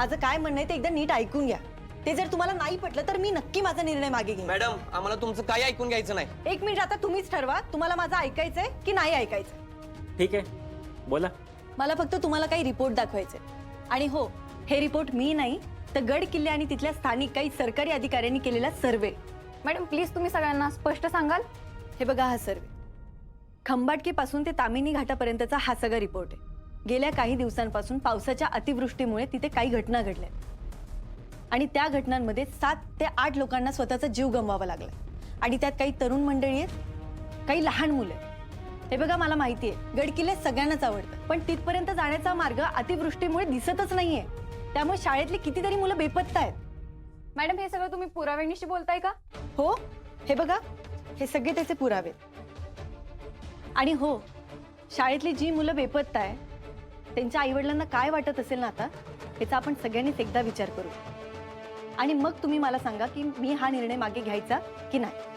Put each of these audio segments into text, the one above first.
माझं काय म्हणणं आहे ते एकदा नीट ऐकून घ्या। ते जर तुम्हाला नाही पटलं तर मी नक्की माझा निर्णय मागे घेईन। मॅडम आम्हाला तुमचं काही ऐकून घ्यायचं नाही। एक मिनिट, आता तुम्हीच ठरवा तुम्हाला माझं ऐकायचंय की नाही ऐकायचं। ठीक आहे, बोला। मला फक्त तुम्हाला काही रिपोर्ट दाखवायचे आणि हो, हे रिपोर्ट मी नाही तर गड किल्ले आणि तिथल्या स्थानिक काही सरकारी अधिकाऱ्यांनी केलेला सर्वे। मॅडम प्लीज तुम्ही सगळ्यांना स्पष्ट सांगाल? हे बघा, हा सर्वे खंबाटकी पासून ते तामिनी घाटापर्यंतचा हा सगळा रिपोर्ट आहे। गेल्या काही दिवसांपासून पावसाच्या अतिवृष्टीमुळे तिथे काही घटना घडल्या आणि त्या घटनांमध्ये 7 ते 8 लोकांना स्वतःचा जीव गमवावा लागला आणि त्यात काही तरुण मंडळी आहेत, काही लहान मुलं आहेत। हे बघा, मला माहिती आहे गड किल्ले सगळ्यांनाच आवडतात, पण तिथपर्यंत जाण्याचा मार्ग अतिवृष्टीमुळे दिसतच नाहीये। त्यामुळे शाळेतली कितीतरी मुलं बेपत्ता आहेत। मॅडम हे सगळं तुम्ही पुराव्यानिशी बोलताय का? हो, हे बघा, हे सगळे त्याचे पुरावे। आणि हो, शाळेतली जी मुलं बेपत्ता आहे त्यांच्या आईवडिलांना काय वाटत असेल ना आता, याचा आपण सगळ्यांनीच एकदा विचार करू आणि मग तुम्ही मला सांगा की मी हा निर्णय मागे घ्यायचा की नाही।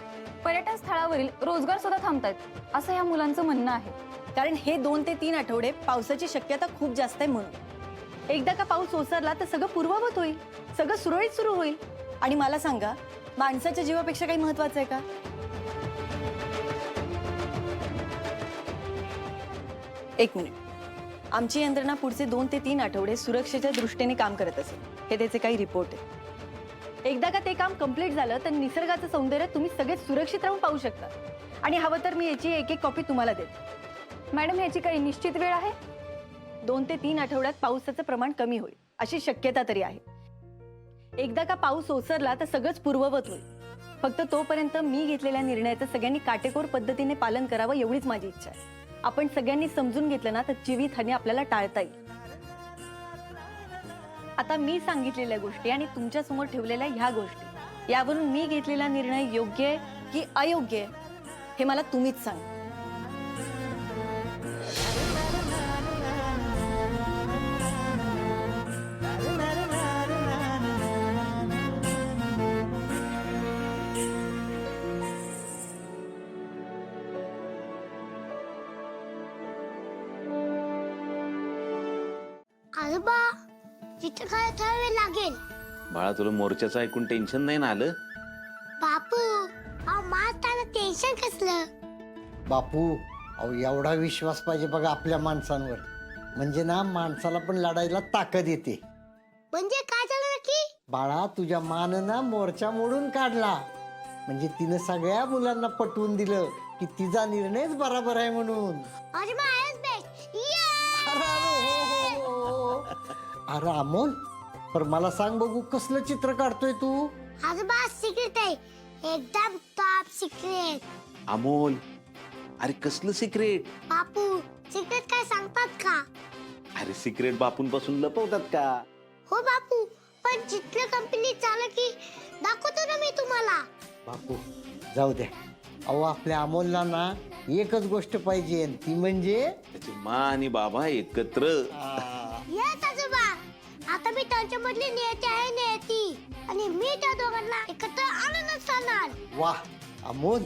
पर्यटन स्थळावरील रोजगार सुद्धा थांबतायत असं या मुलांचं म्हणणं आहे। कारण हे 2 ते 3 आठवडे पावसाची शक्यता खूप जास्त आहे म्हणून। एकदा का पाऊस ओसरला तर सगळं पूर्ववत होईल, सगळं सुरळीत सुरू होईल। आणि मला सांगा, माणसाच्या जीवापेक्षा काही महत्वाचं आहे का? एक मिनिट, आमची यंत्रणा पुढचे 2 ते 3 आठवडे सुरक्षेच्या दृष्टीने काम करत असेल, हे त्याचे काही रिपोर्ट आहे। एकदा का ते काम कंप्लीट झालं तर निसर्गाचं सौंदर्य तुम्ही सगळे सुरक्षित राहून पाहू शकता आणि हवं तर मी याची एक कॉपी तुम्हाला देते। मॅडम याची काही निश्चित वेळ आहे? 2 ते 3 आठवड्यात पावसाचं प्रमाण कमी होईल अशी शक्यता तरी आहे। एकदा का पाऊस ओसरला तर सगळंच पूर्ववत होईल। फक्त तोपर्यंत मी घेतलेल्या निर्णयाचं सगळ्यांनी काटेकोर पद्धतीने पालन करावं एवढीच माझी इच्छा आहे। आपण सगळ्यांनी समजून घेतलं ना तर जीवितहानी आपल्याला टाळता येईल। आता मी सांगितलेल्या गोष्टी आणि तुमच्या समोर ठेवलेल्या ह्या गोष्टी, यावरून मी घेतलेला निर्णय योग्य आहे की अयोग्य आहे हे मला तुम्हीच सांगा। आजोबा, चित्र ठरावे लागेल। बाळा, तुला मोर्चाचं ऐकून टेन्शन नाही ना आलं? बापू, मारताना टेन्शन कसलं? बापू, अहो एवढा विश्वास पाहिजे बघा आपल्या माणसांवर, म्हणजे ना माणसाला पण लढायला ताकद येते। म्हणजे काय झालं नक्की? बाळा, तुझ्या मानं ना मोर्चा मोडून काढला, म्हणजे तिनं सगळ्या मुलांना पटवून दिलं की तिचा निर्णयच बरोबर आहे म्हणून। आजोबा आहेच बेस्ट। अरे अमोल, पर मला सांग बघू, कसलं चित्र काढतोय तू? आजोबा सिक्रेट आहे, एकदम टॉप सिक्रेट। अमोल, अरे कसलं सिक्रेट? बापू, सिक्रेट काय सांगतात का? अरे सिक्रेट बापूंपासून लपवतात का? हो बापू, पण चित्र कंपनी चालू की दाखवतो ना मी तुम्हाला। बापू जाऊ द्या, अहो आपल्या अमोलला ना एकच गोष्ट पाहिजे, ती म्हणजे त्याची मा आणि बाबा एकत्र। येस आजोबा, आता मी त्यांच्या मधली नियती आहे नियती, आणि मी त्या दोघांना एकत्र आणूनच सांगणार। वाह अमोल,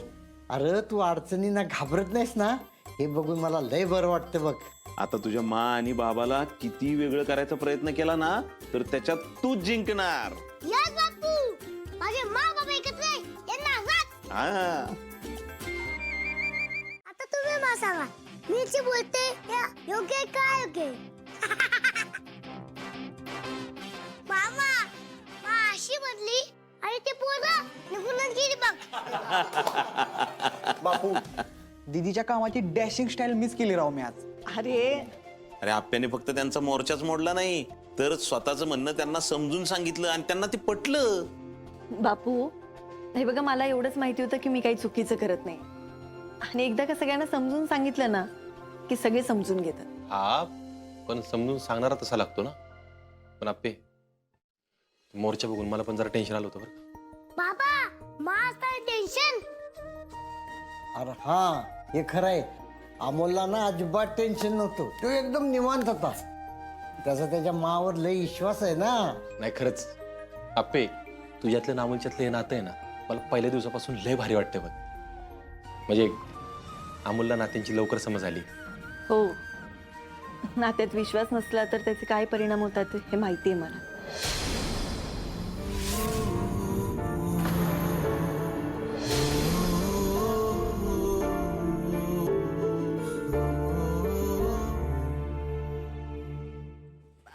अरे तू अडचणींना घाबरत नाहीस ना, हे बघून मला लय बरं वाटतं बघ। आता तुझ्या मा आणि बाबाला किती वेगळं करायचा प्रयत्न केला ना तर त्याच्यात तूच जिंकणार। येस बापू, माझे माँ बाबा एकत्र आहे, यांना वाच। हा, आता तुम्ही मला सांगा, मी जे बोलते हे योग्य आहे का अयोग्य आहे? मामा, मा अशी म्हणली आणि ते पोरं निघूनच गेली बघ। बापू, दीदीच्या कामाची डॅशिंग स्टाईल मिस केली राव मी आज। अरे आप्याने फक्त त्यांचा मोर्चाच मोडला नाही तर स्वतःचं म्हणणं त्यांना समजून सांगितलं आणि त्यांना ते पटलं। बापू, हे बघा, मला एवढंच माहिती होतं की मी काही चुकीचं करत नाही आणि एकदा का सगळ्यांना समजून सांगितलं ना की सगळे समजून घेतात। हा, पण समजून सांगणारा तसा लागतो ना। पण आप्पे, मोर्चा बघून मला पण जरा टेन्शन आलं होतं बरं। बाबा, मा असताना टेन्शन? अरे हा, हे खरं आहे, अमोलला ना अजिबात टेन्शन नव्हतं, तो एकदम निवांत होता। त्याचा त्याच्या मावर लय विश्वास आहे ना। नाही खरंच आप्पे, तुझ्यातलं नामुलच्यातलं हे नातं आहे ना, मला पहिल्या दिवसापासून लय भारी वाटते बघ। म्हणजे अमोलला नात्यांची लवकर समज आली। हो, नात्यात विश्वास नसला तर त्याचे काय परिणाम होतात हे माहिती आहे मला।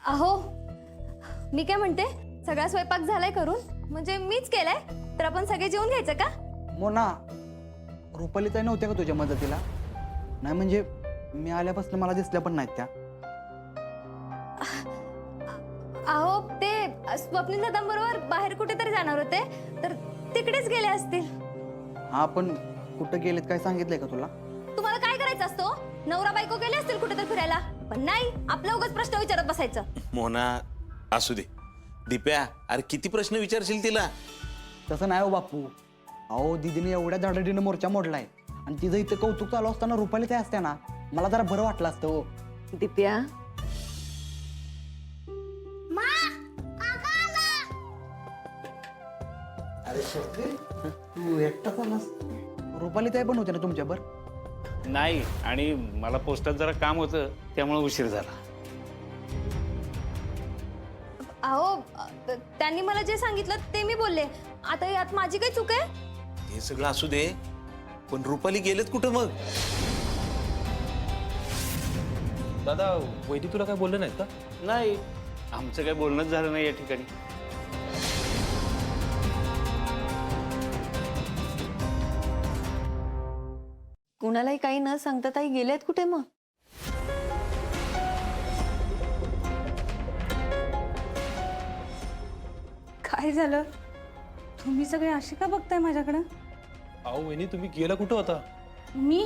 अहो मी काय म्हणते, सगळा स्वयंपाक झालाय करून, म्हणजे मीच केलाय, तर आपण सगळे जेवून घ्यायचं का? मोना, रुपाली ताई नव्हत्या का तुझ्या मदतीला? नाही म्हणजे मी आल्यापासून मला दिसल्या पण नाहीत त्या. अहो ते स्वप्नील दादांबरोबर बाहेर कुठेतरी जाणार होते, तर तिकडेच गेले असतील. हा पण कुठं गेलेत काय सांगितलंय का तुला? तुम्हाला काय करायचं असतो? नवरा बायको गेले असतील कुठेतरी फिरायला, पण नाही, आपलं उगाच प्रश्न विचारत बसायचं. मोना असू दे. दिप्या, अरे किती प्रश्न विचारशील तिला? तसं नाही हो बापू. अहो दीदीने एवढ्या धडाडीनं मोर्चा मोडलाय आणि तिचं इथं कौतुक चालू असताना रुपाली ताई असत्या ना, मला जरा बरं वाटलं असतं हो. दिप्या, मा काका आला. अरे स्वप्नील, तू एकटाच आलास? रुपाली ताई पण होते ना तुमच्यावर? नाही, आणि मला पोस्टात जरा काम होतं त्यामुळे उशीर झाला. अहो त्यांनी मला जे सांगितलं ते मी बोलले. आता यात माझी काही चूक आहे? हे सगळं असू दे, पण रुपाली गेलेत कुठं मग? दादा वैदी तुला काय बोललं नाहीत का? नाही, आमचं काही बोलणंच झालं नाही या ठिकाणी. कुणालाही काही न सांगता ताई गेलेत कुठे मग? काय झालं? तुम्ही सगळे असे का बघताय माझ्याकडं? अहो वहिनी तुम्ही गेला कुठं होता? मी